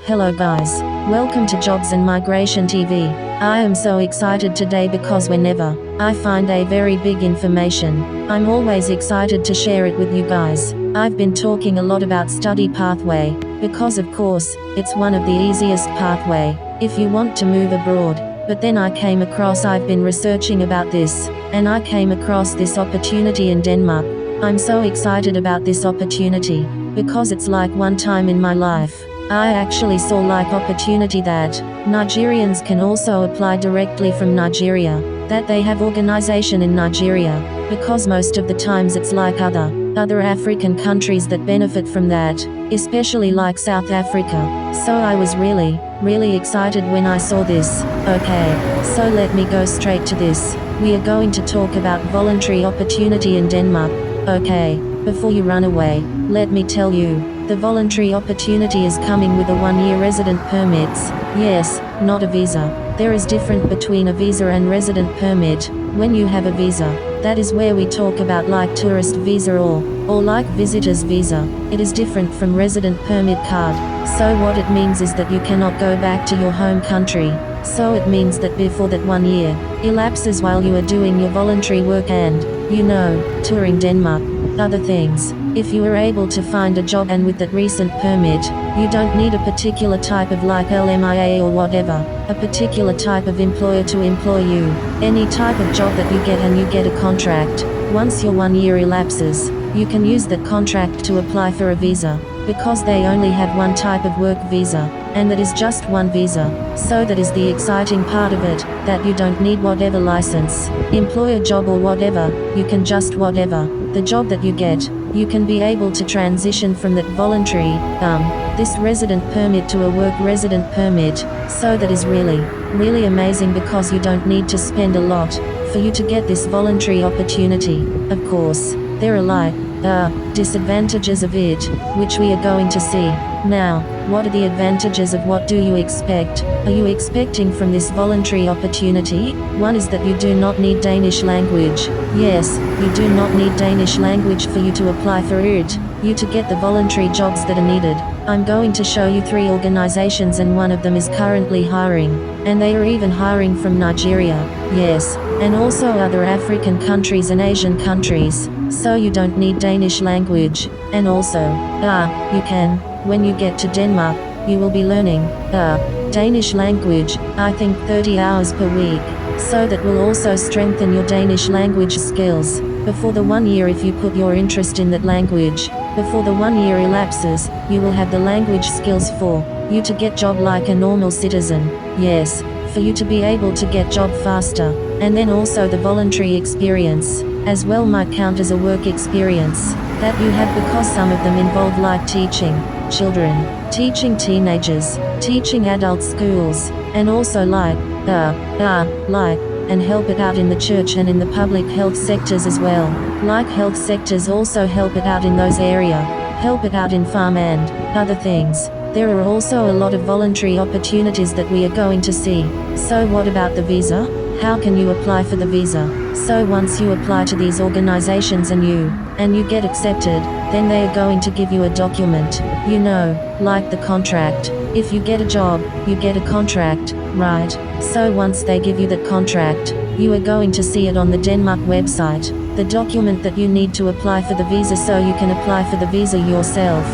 Hello guys. Welcome to Jobs and Migration TV. I am so excited today because whenever I find a very big information, I'm always excited to share it with you guys. I've been talking a lot about study pathway, because of course, it's one of the easiest pathway, if you want to move abroad. But then I've been researching about this, and I came across this opportunity in Denmark. I'm so excited about this opportunity, because it's like one time in my life, I actually saw like opportunity that Nigerians can also apply directly from Nigeria, that they have organization in Nigeria, because most of the times it's like other African countries that benefit from that, especially like South Africa. So I was really excited when I saw this. Okay, so let me go straight to this. We are going to talk about voluntary opportunity in Denmark. Okay, before you run away, let me tell you, the voluntary opportunity is coming with a 1-year resident permits. Yes, not a visa. There is difference between a visa and resident permit. When you have a visa, that is where we talk about like tourist visa or like visitor's visa. It is different from resident permit card. So what it means is that you cannot go back to your home country. So it means that before that 1 year elapses while you are doing your voluntary work and, touring Denmark, other things. If you are able to find a job and with that recent permit, you don't need a particular type of like LMIA or whatever, a particular type of employer to employ you. Any type of job that you get and you get a contract, once your 1 year elapses, you can use that contract to apply for a visa, because they only have one type of work visa, and that is just one visa. So that is the exciting part of it, that you don't need whatever license, employer job or whatever, you can just whatever, the job that you get, you can be able to transition from that voluntary, this resident permit to a work resident permit. So that is really amazing because you don't need to spend a lot for you to get this voluntary opportunity. Of course, there are like disadvantages of it, which we are going to see. Now, what are the advantages of what do you expect? Are you expecting from this voluntary opportunity? One is that you do not need Danish language. Yes, you do not need Danish language for you to apply for it, you to get the voluntary jobs that are needed. I'm going to show you 3 organizations and one of them is currently hiring, and they are even hiring from Nigeria. Yes, and also other African countries and Asian countries. So you don't need Danish language, and also, you can, when you get to Denmark, you will be learning, Danish language, I think 30 hours per week, so that will also strengthen your Danish language skills. Before the 1 year if you put your interest in that language, before the 1 year elapses, you will have the language skills for you to get job like a normal citizen. Yes, for you to be able to get job faster, and then also the voluntary experience as well might count as a work experience that you have, because some of them involve like teaching children, teaching teenagers, teaching adult schools, and also like and help it out in the church and in the public health sectors as well. Like health sectors also help it out in those area, help it out in farm and other things. There are also a lot of voluntary opportunities that we are going to see. So what about the visa? How can you apply for the visa? So once you apply to these organizations and you get accepted, then they are going to give you a document, like the contract. If you get a job, you get a contract, right? So once they give you that contract, you are going to see it on the Denmark website, the document that you need to apply for the visa, so you can apply for the visa yourself.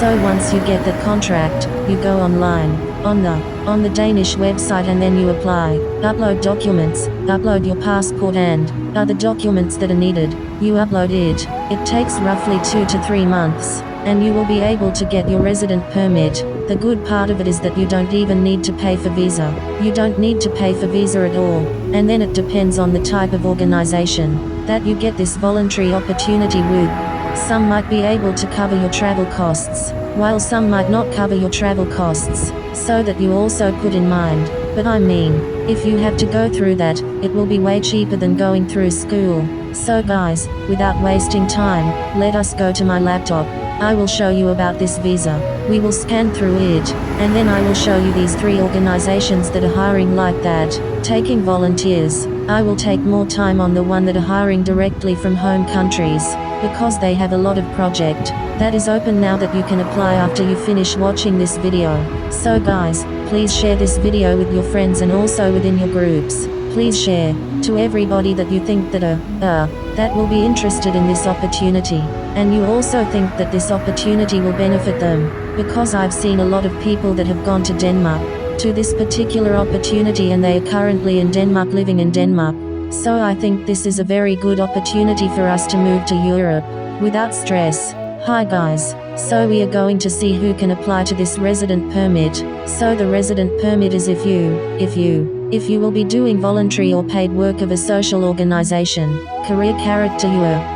So once you get that contract, you go online, on the Danish website, and then you apply, upload documents, upload your passport and other documents that are needed. You upload it. It takes roughly 2 to 3 months, and you will be able to get your resident permit. The good part of it is that you don't even need to pay for visa. You don't need to pay for visa at all. And then it depends on the type of organization that you get this voluntary opportunity with. Some might be able to cover your travel costs, while some might not cover your travel costs, so that you also put in mind. But I mean, if you have to go through that, it will be way cheaper than going through school. So guys, without wasting time, let us go to my laptop. I will show you about this visa. We will scan through it, and then I will show you these 3 organizations that are hiring like that, taking volunteers. I will take more time on the one that are hiring directly from home countries. because they have a lot of project that is open now that you can apply after you finish watching this video. So guys, please share this video with your friends and also within your groups. Please share to everybody that you think that will be interested in this opportunity, and you also think that this opportunity will benefit them, because I've seen a lot of people that have gone to Denmark to this particular opportunity, and they are currently in Denmark, living in Denmark. So I think this is a very good opportunity for us to move to Europe without stress. Hi guys, so we are going to see who can apply to this resident permit. So the resident permit is if you will be doing voluntary or paid work of a social organization, career character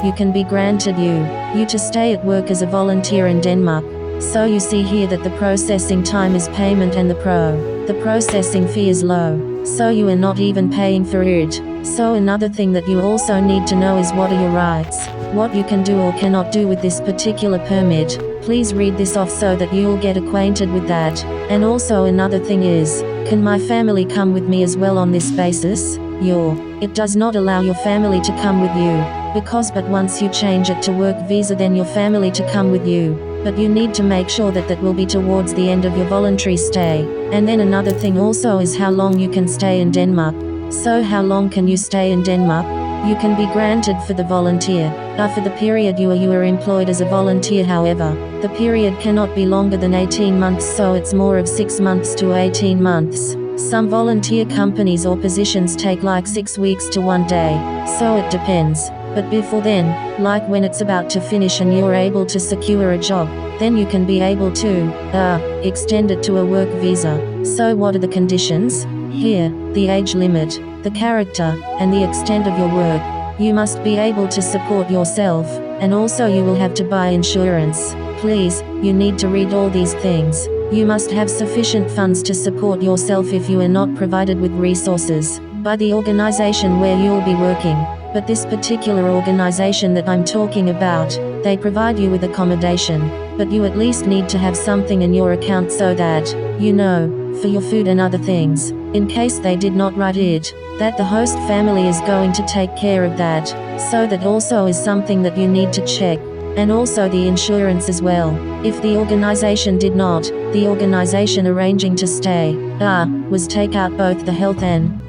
you can be granted you to stay at work as a volunteer in Denmark. So you see here that the processing time is payment and the processing fee is low. So you are not even paying for it. So another thing that you also need to know is what are your rights, what you can do or cannot do with this particular permit. Please read this off so that you'll get acquainted with that. And also another thing is, can my family come with me as well on this basis? It does not allow your family to come with you, but once you change it to work visa, then your family to come with you. But you need to make sure that will be towards the end of your voluntary stay. And then another thing also is how long you can stay in Denmark. So how long can you stay in Denmark? You can be granted for the volunteer, for the period you are employed as a volunteer. However, the period cannot be longer than 18 months, so it's more of 6 months to 18 months. Some volunteer companies or positions take like 6 weeks to 1 day, so it depends. But before then, like when it's about to finish and you're able to secure a job, then you can be able to extend it to a work visa. So what are the conditions? Here, the age limit, the character, and the extent of your work. You must be able to support yourself, and also you will have to buy insurance. Please, you need to read all these things. You must have sufficient funds to support yourself if you are not provided with resources by the organization where you'll be working. But this particular organization that I'm talking about, they provide you with accommodation, but you at least need to have something in your account so that, for your food and other things, in case they did not write it, that the host family is going to take care of that. So that also is something that you need to check. And also the insurance as well. If the organization did not, the organization arranging to stay, was take out both the health and,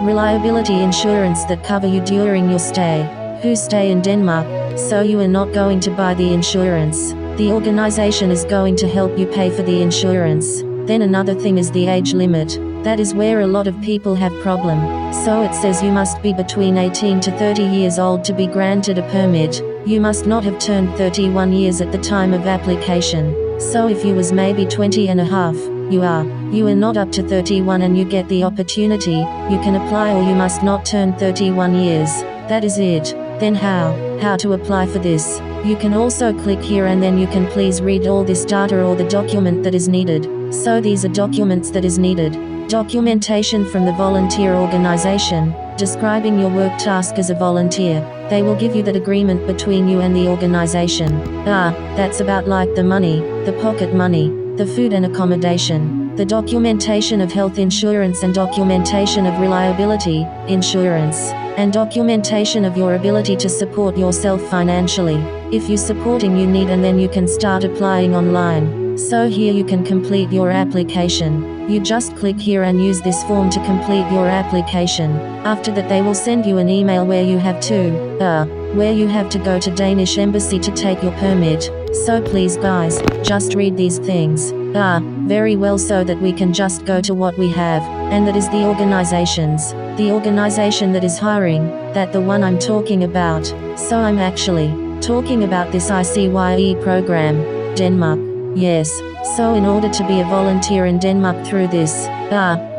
reliability insurance that cover you during your stay. Who stay in Denmark, so you are not going to buy the insurance. The organization is going to help you pay for the insurance. Then another thing is the age limit. That is where a lot of people have problem. So it says you must be between 18 to 30 years old to be granted a permit. You must not have turned 31 years at the time of application. So if you was maybe 20 and a half, you are not up to 31 and you get the opportunity, you can apply, or you must not turn 31 years. That is it. Then how to apply for this? You can also click here and then you can please read all this data or the document that is needed. So these are documents that is needed. Documentation from the volunteer organization, describing your work task as a volunteer. They will give you that agreement between you and the organization. That's about like the money, the pocket money, the food and accommodation, the documentation of health insurance and documentation of reliability insurance, and documentation of your ability to support yourself financially. If you supporting you need, and then you can start applying online. So here you can complete your application. You just click here and use this form to complete your application. After that they will send you an email where you have to go to Danish embassy to take your permit. So please guys, just read these things very well so that we can just go to what we have, and that is the organizations. The organization that is hiring, that the one I'm talking about. So I'm actually talking about this ICYE program, Denmark. Yes, so in order to be a volunteer in Denmark through this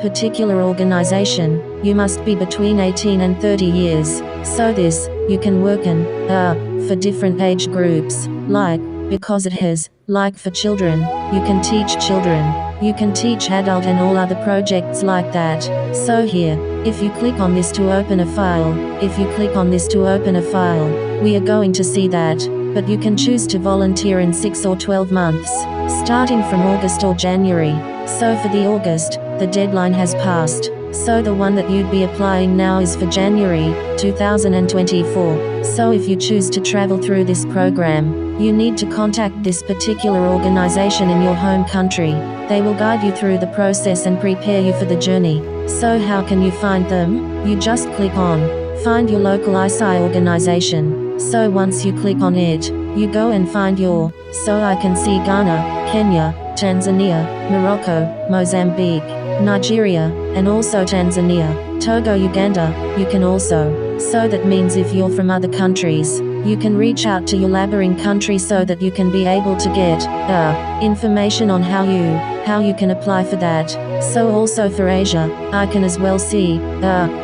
particular organization, you must be between 18 and 30 years. So this, you can work in for different age groups, because it has, like for children, you can teach children, you can teach adult and all other projects like that. So here, if you click on this to open a file, we are going to see that, but you can choose to volunteer in 6 or 12 months, starting from August or January. So for the August, the deadline has passed. So the one that you'd be applying now is for January 2024. So if you choose to travel through this program, you need to contact this particular organization in your home country. They will guide you through the process and prepare you for the journey. So how can you find them? You just click on Find your local ISI organization. So once you click on it, you go and find your. So I can see Ghana, Kenya, Tanzania, Morocco, Mozambique, Nigeria, and also Tanzania, Togo, Uganda. You can also. So that means if you're from other countries, you can reach out to your laboring country so that you can be able to get information on how you can apply for that. So also for Asia, I can as well see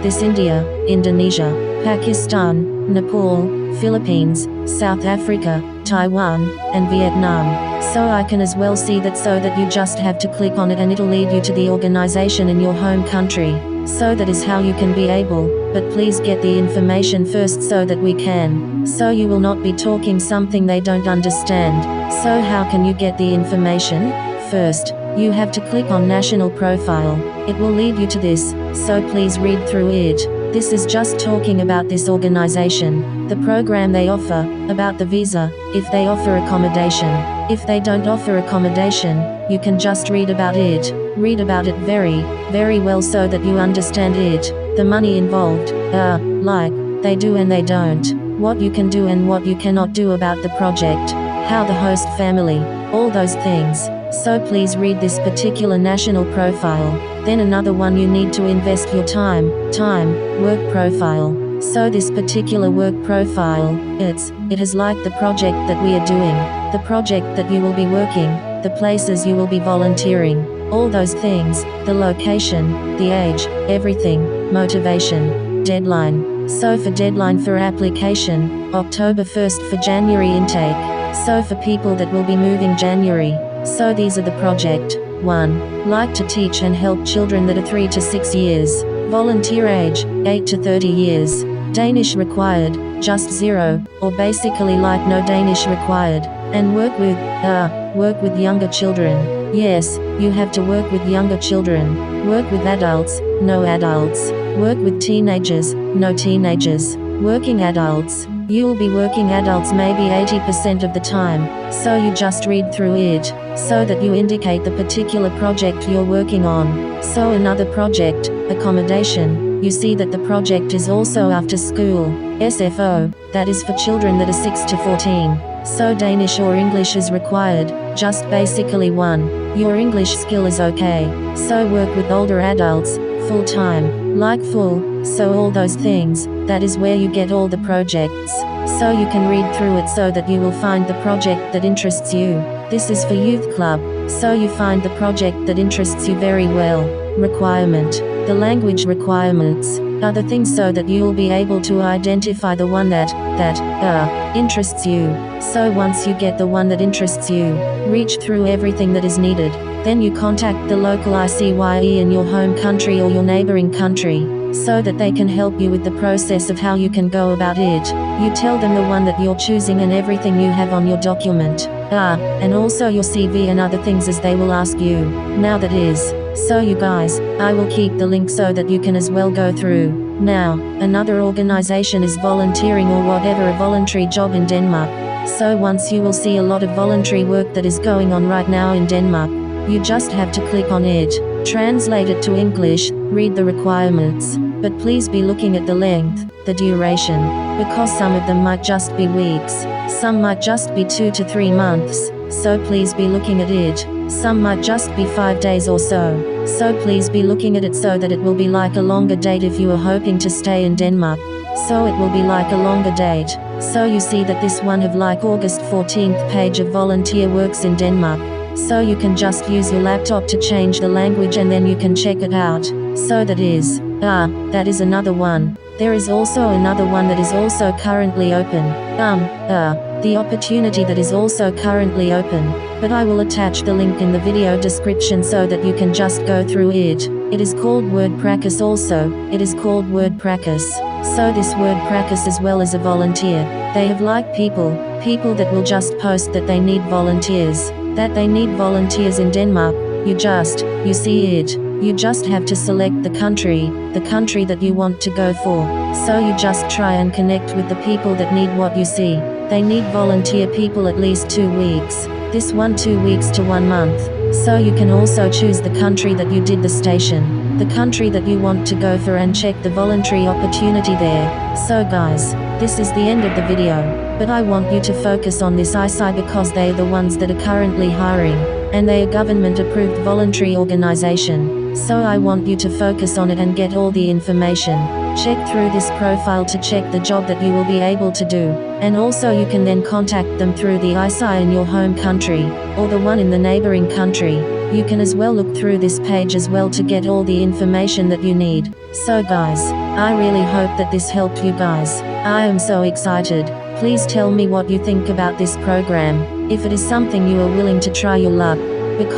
this India, Indonesia, Pakistan, Nepal, Philippines, South Africa, Taiwan, and Vietnam. So I can as well see that, so that you just have to click on it and it'll lead you to the organization in your home country. So that is how you can be able, but please get the information first so that we can. So you will not be talking something they don't understand. So how can you get the information? First, you have to click on National Profile. It will lead you to this, so please read through it. This is just talking about this organization, the program they offer, about the visa, if they offer accommodation. If they don't offer accommodation, you can just read about it. Read about it very, very well so that you understand it. The money involved, like, they do and they don't. What you can do and what you cannot do about the project. How the host family, all those things. So please read this particular national profile. Then another one, you need to invest your time, work profile. So this particular work profile, it is like the project that we are doing, the project that you will be working, the places you will be volunteering, all those things, the location, the age, everything, motivation, deadline. So for deadline for application, October 1st for January intake. So for people that will be moving January. So these are the project. 1. Like to teach and help children that are 3 to 6 years. Volunteer age, 8 to 30 years. Danish required, just 0, or basically like no Danish required. And work with younger children. Yes, you have to work with younger children. Work with adults, no adults. Work with teenagers, no teenagers. Working adults. You will be working adults maybe 80% of the time, so you just read through it, so that you indicate the particular project you're working on. So another project, accommodation, you see that the project is also after school, SFO, that is for children that are 6 to 14. So Danish or English is required, just basically 1. Your English skill is okay. So work with older adults, full time, like full, so all those things, that is where you get all the projects. So you can read through it so that you will find the project that interests you. This is for youth club, so you find the project that interests you very well. Requirement, the language requirements, other things so that you will be able to identify the one that interests you. So once you get the one that interests you, reach through everything that is needed. Then you contact the local ICYE in your home country or your neighboring country, so that they can help you with the process of how you can go about it. You tell them the one that you're choosing and everything you have on your document. And also your CV and other things as they will ask you. Now that is. So you guys, I will keep the link so that you can as well go through. Now, another organization is volunteering or whatever, a voluntary job in Denmark. So once you will see a lot of voluntary work that is going on right now in Denmark. You just have to click on it, translate it to English, read the requirements, but please be looking at the length, the duration, because some of them might just be weeks, some might just be 2 to 3 months, so please be looking at it, some might just be 5 days or so please be looking at it so that it will be like a longer date if you are hoping to stay in Denmark, so it will be like a longer date. So you see that this one have like August 14th page of volunteer works in Denmark. So you can just use your laptop to change the language and then you can check it out. So that is another one. There is also another one that is also currently open. The opportunity that is also currently open. But I will attach the link in the video description so that you can just go through it. It is called Word Practice also. It is called Word Practice. So this Word Practice as well as a volunteer. They have like people that will just post that they need volunteers. That they need volunteers in Denmark, you see it, You just have to select the country that you want to go for. So you just try and connect with the people that need what you see. They need volunteer people at least 2 weeks. This one 2 weeks to 1 month. So you can also choose the country that you did the station, the country that you want to go for, and check the voluntary opportunity there. So guys, this is the end of the video, but I want you to focus on this ISI because they are the ones that are currently hiring, and they are government approved voluntary organization. So I want you to focus on it and get all the information. Check through this profile to check the job that you will be able to do, and also you can then contact them through the ISI in your home country, or the one in the neighboring country. You can as well look through this page as well to get all the information that you need. So guys, I really hope that this helped you guys. I am so excited. Please tell me what you think about this program, if it is something you are willing to try your luck, because